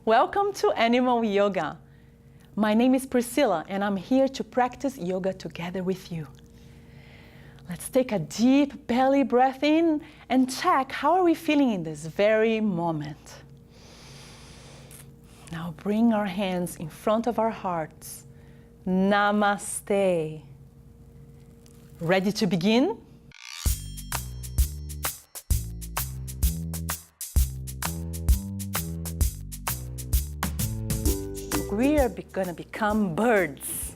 Welcome to Animal Yoga. My name is Priscilla and I'm here to practice yoga together with you. Let's take a deep belly breath in and check how are we feeling in this very moment. Now bring our hands in front of our hearts. Namaste. Ready to begin? We are going to become birds.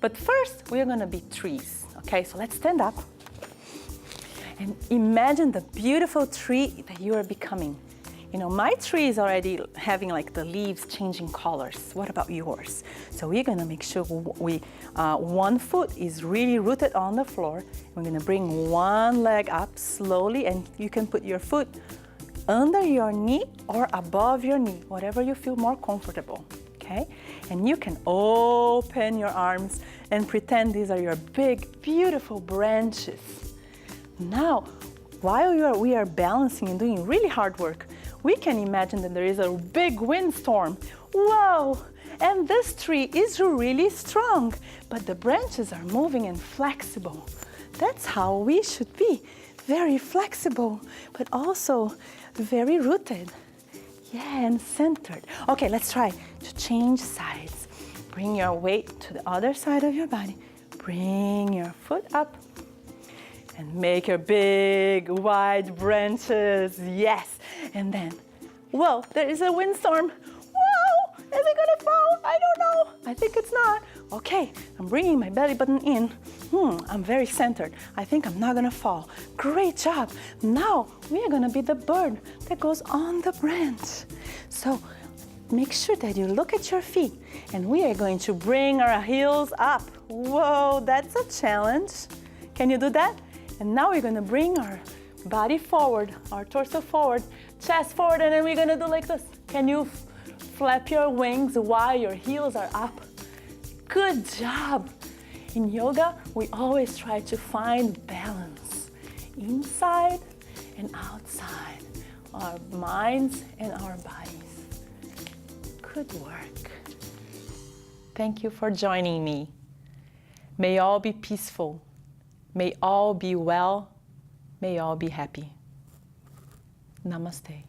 But first, we are going to be trees. Okay, so let's stand up and imagine the beautiful tree that you are becoming. You know, my tree is already having like the leaves changing colors. What about yours? So we're going to make sure one foot is really rooted on the floor. We're going to bring one leg up slowly, and you can put your foot under your knee or above your knee, whatever you feel more comfortable. Okay? And you can open your arms and pretend these are your big, beautiful branches. Now, while we are balancing and doing really hard work, we can imagine that there is a big windstorm. Whoa! And this tree is really strong, but the branches are moving and flexible. That's how we should be. Very flexible, but also very rooted. Yeah, and centered. Okay, let's try to change sides. Bring your weight to the other side of your body. Bring your foot up and make your big, wide branches. Yes. And then, whoa, there is a windstorm. Whoa, is it gonna fall? I don't know. I think it's not. Okay, I'm bringing my belly button in. I'm very centered. I think I'm not gonna fall. Great job. Now we are gonna be the bird that goes on the branch. So make sure that you look at your feet, and we are going to bring our heels up. Whoa, that's a challenge. Can you do that? And now we're gonna bring our body forward, our torso forward, chest forward, and then we're gonna do like this. Can you flap your wings while your heels are up? Good job. In yoga, we always try to find balance inside and outside our minds and our bodies. Good work. Thank you for joining me. May all be peaceful. May all be well. May all be happy. Namaste.